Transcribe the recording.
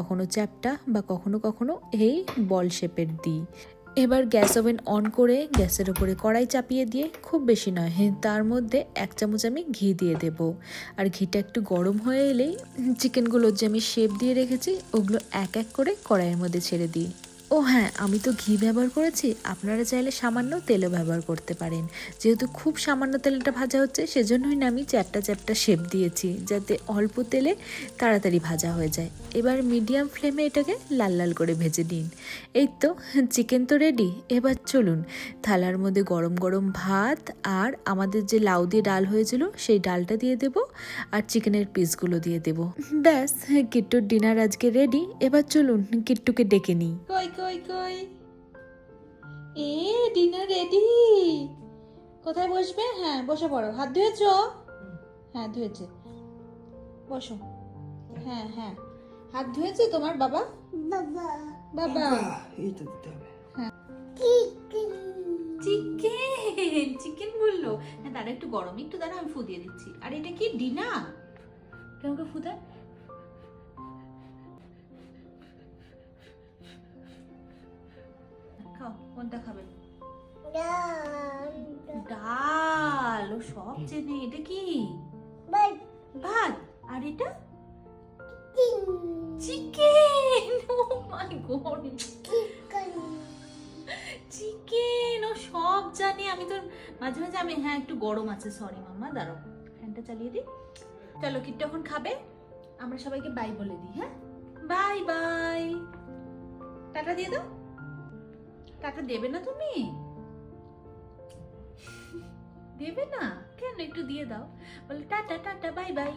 কখনো চ্যাপ্টা বা কখনো কখনো এই বল শেপের দিই। এবার গ্যাস ওভেন অন করে গ্যাসের ওপরে কড়াই চাপিয়ে দিয়ে, খুব বেশি নয়, তার মধ্যে 1 চামচ আমি ঘি দিয়ে দেব। আর ঘিটা একটু গরম হয়ে এলেই চিকেনগুলো যে আমি শেপ দিয়ে রেখেছি ওগুলো এক এক করে কড়াইয়ের মধ্যে ছেড়ে দিই। ও হ্যাঁ, আমি তো ঘি ব্যবহার করেছি, আপনারা চাইলে সামান্য তেলও ব্যবহার করতে পারেন। যেহেতু খুব সামান্য তেলটা ভাজা হচ্ছে সেজন্যই না আমি চ্যাপ্টা চ্যাপ্টা শেপ দিয়েছি, যাতে অল্প তেলে তাড়াতাড়ি ভাজা হয়ে যায়। এবার মিডিয়াম ফ্লেমে এটাকে লাল লাল করে ভেজে নিন। এই তো চিকেন তো রেডি। এবার চলুন থালার মধ্যে গরম গরম ভাত আর আমাদের যে লাউ দিয়ে ডাল হয়েছিল সেই ডালটা দিয়ে দেব, আর চিকেনের পিসগুলো দিয়ে দেব। ব্যাস, কিট্টুর ডিনার আজকে রেডি। এবার চলুন কিট্টুকে ডেকে নিই। কই কই কই, এ ডিনার রেডি। কোথায় বসবে? হ্যাঁ বসে পড়ো। হাত ধুয়েছো? হ্যাঁ ধুয়েছে, বসো। হ্যাঁ হ্যাঁ, হাত ধুয়েছে তোমার বাবা? বাবা বাবা এইটা দিতে হবে। চিকেন চিকেন বললো। হ্যাঁ দাঁড়া, একটু গরম, একটু দাঁড়া, আমি ফু দিয়ে দিচ্ছি। আর এটা কি ডিনার? কেমন ফু দেয়? খাও, কোনটা খাবে? ডাল, ও সব চেনে। এটা কি? ভাত। আর এটা চিকেন। ও মাই গড, চিকেন ও সব জানে। আমি তো মাঝে মাঝে আমি, হ্যাঁ একটু গরম আছে, সরি মাম্মা, দাঁড়াও ফ্যানটা চালিয়ে দিই। চলো কিট্টু এখন খাবে, আমরা সবাইকে বাই বলে দিই। হ্যাঁ বাই বাই, টাটা দিয়ে দাও। টাটা দেবে না তুমি? দেবে না কেন? একটু দিয়ে দাও, বলে টাটা টাটা বাই বাই।